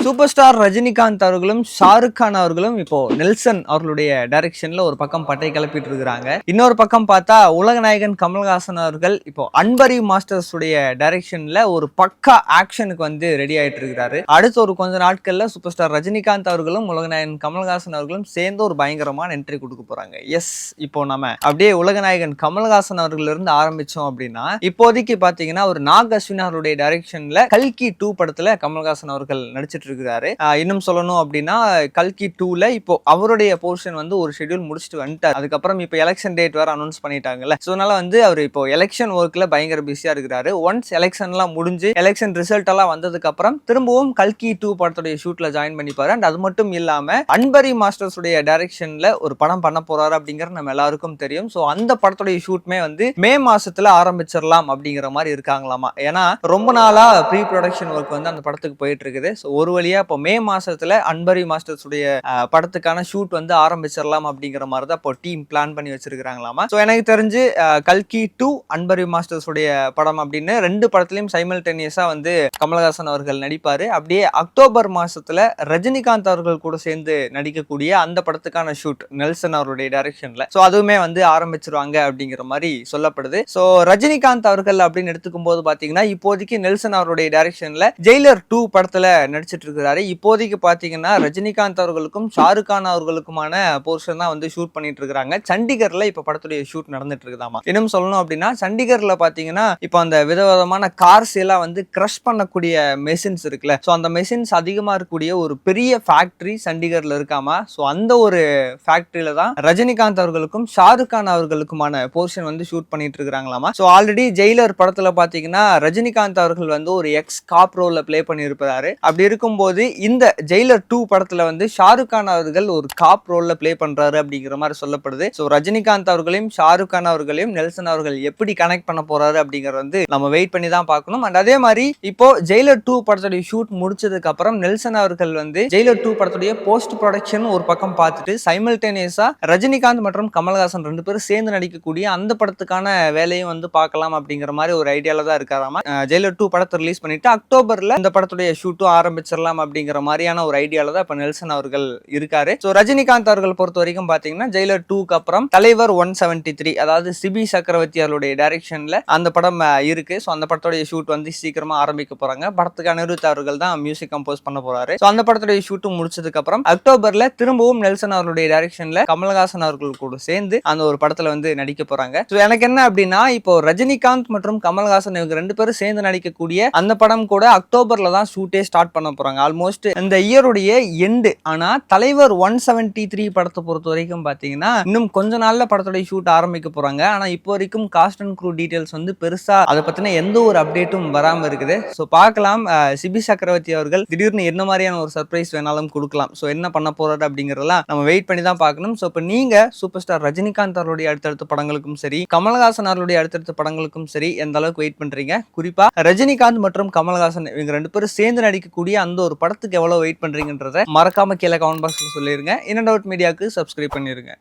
Super star Rajinikanth அவர்களும் ஷாருக் கான் அவர்களும் இப்போ நெல்சன் அவர்களுடைய டைரக்ஷன்ல ஒரு பக்கம் பட்டை கிளப்பிட்டு இருக்காங்க. இன்னொரு பக்கம் பார்த்தா உலக நாயகன் கமல்ஹாசன் அவர்கள் இப்போ அன்பரி மாஸ்டர்ஸ் உடைய டைரக்ஷன்ல ஒரு பக்கா ஆக்ஷனுக்கு வந்து ரெடி ஆயிட்டு இருக்காரு. அடுத்த ஒரு கொஞ்ச நாட்கள்ல சூப்பர் ஸ்டார் ரஜினிகாந்த் அவர்களும் உலக நாயகன் கமல்ஹாசன் அவர்களும் சேர்ந்து ஒரு பயங்கரமான என்ட்ரி கொடுக்க போறாங்க. எஸ், இப்போ நம்ம அப்படியே உலக நாயகன் கமல்ஹாசன் அவர்கள் இருந்து ஆரம்பிச்சோம் அப்படின்னா இப்போதைக்கு பாத்தீங்கன்னா ஒரு நாக் அஸ்வின் அவருடைய டைரக்ஷன்ல கல்கி 2 படத்துல கமல்ஹாசன் அவர்கள் நடிச்சிட்டு இருக்கிறாரு. இன்னும் சொல்லணும் அப்படின்னா கல்கி 2ல இப்போ அவருடைய போர்ஷன் வந்து ஒரு ஷெட்யூல் முடிச்சுட்டு வந்துட்டார். அதுக்கப்புறம் இப்போ எலெக்ஷன் டேட் வேற அனௌன்ஸ் பண்ணிட்டாங்கல்ல. ஸோ அதனால வந்து அவர் இப்போ எலெக்ஷன் ஒர்க்ல பயங்கர பிஸியா இருக்கிறாரு. ஒன்ஸ் எலெக்ஷன்லாம் முடிஞ்சு எலெக்ஷன் ரிசல்ட் எல்லாம் வந்ததுக்கு அப்புறம் திரும்பவும் கல்கி 2 படத்துடைய ஷூட்ல ஜாயின் பண்ணிப்பாரு. அண்ட் அது மட்டும் இல்லாம அன்பரி மாஸ்டர்ஸ் உடைய டைரக்ஷன்ல ஒரு படம் பண்ண போறாரு அப்படிங்கிறது நம்ம எல்லாருக்கும் தெரியும். ஸோ அந்த படத்துடைய ஷூட்மே வந்து மே மாசத்துல ஆரம்பிச்சிடலாம் அப்படிங்கிற மாதிரி இருக்காங்களாமா. ஏன்னா ரொம்ப நாளா ப்ரீ ப்ரொடக்ஷன் ஒர்க் வந்து அந்த படத்துக்கு போயிட்டு இருக்குது. ஒரு வழியா இப்போ மே மாசத்துல அன்பரி மாஸ்டர்ஸ் உடைய படத்துக்கான ஷூட் வந்து ஆரம்பிச்சிடலாம் அப்படிங்கிற மாதிரி தான் இப்போ டீம் பிளான் பண்ணி வச்சிருக்காங்களாமா. ஸோ எனக்கு தெரிஞ்சு கல்கி 2 அன்பரி மாஸ்டர்ஸ் உடைய படம் அப்படின்னு 2 படத்திலையும் சைமல்டேனியஸா வந்து கமல்ஹாசன் அவர்கள் நடிப்பாரு. அப்படியே அக்டோபர் மாசத்துல ரஜினிகாந்த் அவர்கள் கூட சேர்ந்து நடிக்கக்கூடிய அந்த படத்துக்கான ஷூட் நெல்சன் அவருடைய டைரக்ஷன்ல ஸோ அதுவுமே வந்து ஆரம்பிச்சிருவாங்க அப்படிங்கிற மாதிரி சொல்லப்படுது. ஸோ ரஜினிகாந்த் அவர்கள் அப்படின்னு எடுத்துக்கும் போது பாத்தீங்கன்னா இப்போதைக்கு நெல்சன் அவருடைய டைரக்ஷன்ல ஜெயிலர் 2 படத்துல நடிச்சிட்டு இருக்கிறாரு. இப்போதைக்கு பாத்தீங்கன்னா ரஜினிகாந்த் அவர்களுக்கும் ஷாருக் கான் அவர்களுக்குமான போர்ஷன் தான் வந்து ஷூட் பண்ணிட்டு இருக்காங்க. சண்டிகர்ல இப்ப படத்துடைய ஷூட் நடந்துட்டு இருக்குதாமா. இன்னும் சொல்லணும் அப்படின்னா சண்டிகர்ல பாத்தீங்கன்னா இப்ப அந்த விதவிதமான கார்ஸ் எல்லாம் வந்து கிரஷ் பண்ணக்கூடிய மெஷின்ஸ் இருக்குல்ல. ஸோ அந்த மெஷின்ஸ் அதிகமா இருக்கக்கூடிய ஒரு பெரிய ஃபேக்டரி சண்டிகர்ல இருக்காமா. ஸோ அந்த ஒரு ஃபேக்டரியில தான் ரஜினிகாந்த் அவர்களுக்கும் ஷாருக் கான் அவர்களுக்குமான போர்ஷன் வந்து ஷூட் பண்ணிட்டு இருக்காங்களாமா. ஸோ ஆல்ரெடி ஜெயிலர் படத்துல பாத்தீங்கன்னா ரஜினிகாந்த் அவர்கள் வந்து ஒரு எக்ஸ் காப் ரோல்ல பிளே பண்ணியிருப்பாரு. அப்படி இருக்கும்போது இந்த ஜெயிலர் 2 படத்துல வந்து ஷாருக் கான் அவர்கள் ஒரு காப் ரோல்ல பிளே பண்றாரு அப்படிங்கிற மாதிரி சொல்லப்படுது. ஸோ ரஜினிகாந்த் அவர்களையும் ஷாருக் கான் அவர்களையும் நெல்சன் அவர்கள் எப்படி கனெக்ட் பண்ண போறாரு அப்படிங்கறது வந்து நம்ம வெயிட் பண்ணி தான் பார்க்கணும். அண்ட் அதே மாதிரி இப்போ ஜெயிலர் 2 படத்துடைய ஷூட் முடிச்சதுக்கு அப்புறம் நெல்சன் அவர்கள் வந்து ஜெயிலர் 2 படத்துடைய போஸ்ட் ப்ரொடக்ஷன் ஒரு பக்கம் பார்த்துட்டு சைமல்டேனியஸா ரஜினிகாந்த் மற்றும் கமல்ஹாசன் 2 பேரும் சேர்ந்து நடிக்கக்கூடிய அந்த படத்துக்கான வேலையும் வந்து பார்க்கலாம் அப்படிங்கிற மாதிரி ஒரு ஐடியால தான் இருக்காராமா. ஜெயிலர் 2 படத்தை ரிலீஸ் பண்ணிட்டு அக்டோபர்ல இந்த படத்துடைய ஷூட்டும் ஆரம்பிச்சிடலாம் அப்படிங்கிற மாதிரியான ஒரு ஐடியால தான் இப்ப நெல்சன் அவர்கள் இருக்காரு. சோ ரஜினிகாந்த் அவர்கள் பொறுத்த வரைக்கும் பாத்தீங்கன்னா ஜெயிலர் 2க்கு அப்புறம் தலைவர் 173 அதாவது சிபி சக்கரவர்த்தி அவருடைய டைரக்ஷன்ல அந்த படம் இருக்கு. சோ அந்த படத்துடைய ஷூட் வந்து சீக்கிரமா ஆரம்பிக்க போறாங்க. படத்துக்கு அனிருத் அவர்கள் தான் மியூசிக் கம்போஸ் பண்ண போறாரு. சோ அந்த படத்துடைய ஷூட்டும் முடிச்சதுக்கு அப்புறம் அக்டோபர்ல திரும்பவும் நெல்சன் அவருடைய டைரக்ஷன்ல கமல்ஹாசன் அவர்கள் கூட சேர்ந்து அந்த ஒரு படத்துல வந்து நடிக்க போறாங்க. சோ எனக்கு என்ன அப்படின்னா இப்போ ரஜினிகாந்த் மற்றும் கமல்ஹாசன் இவங்க 2 பேரும் சேர்ந்து நடிக்கக்கூடிய அந்த படம் கூட அக்டோபர்ல தான் ஷூட்டே ஸ்டார்ட் பண்ண போறாங்க. ஆல்மோஸ்ட் இந்த இயருடைய எண்டு. ஆனா தலைவர் 173 படத்தை பொறுத்த வரைக்கும் பாத்தீங்கன்னா இன்னும் கொஞ்ச நாள்ல படத்துடைய ஷூட் ஆரம்பிக்க போறாங்க. ஆனா இப்போ வரைக்கும் காஸ்ட் அண்ட் க்ரூ டீடைல்ஸ் வந்து பெருசா அதை பத்தின எந்த ஒரு அப்டேட்டும் வராம இருக்குது. சோ பார்க்கலாம் சிபி சக்கரவர்த்தி அவர்கள் திடீர்னு என்ன மாதிரியான ஒரு சர்ப்ரைஸ் வேணாலும் கொடுக்கலாம். சோ என்ன பண்ண போறாரு அப்படிங்கறதெல்லாம் நம்ம வெயிட் பண்ணி தான் பார்க்கணும். சோ இப்போ நீங்க சூப்பர் ஸ்டார் ரஜினிகாந்த் அவருடைய அடுத்தடுத்த படங்களுக்கும் சரி கமல்ஹாசன் அவருடைய அடுத்தடுத்த படங்களுக்கும் சரி எந்த அளவுக்கு வெயிட் பண்றீங்க? குறிப்பா ரஜினிகாந்த் மற்றும் கமல்ஹாசன் இவங்க 2 பேரும் சேர்ந்து நடிக்கக்கூடிய அந்த ஒரு படத்துக்கு எவ்வளவு வெயிட் பண்றீங்கன்றத மறக்காம கீழே கமெண்ட் பாக்ஸ்ல சொல்லிருங்க. இன் அண்ட் அவுட் மீடியாவுக்கு சப்ஸ்கிரைப் பண்ணிருங்க.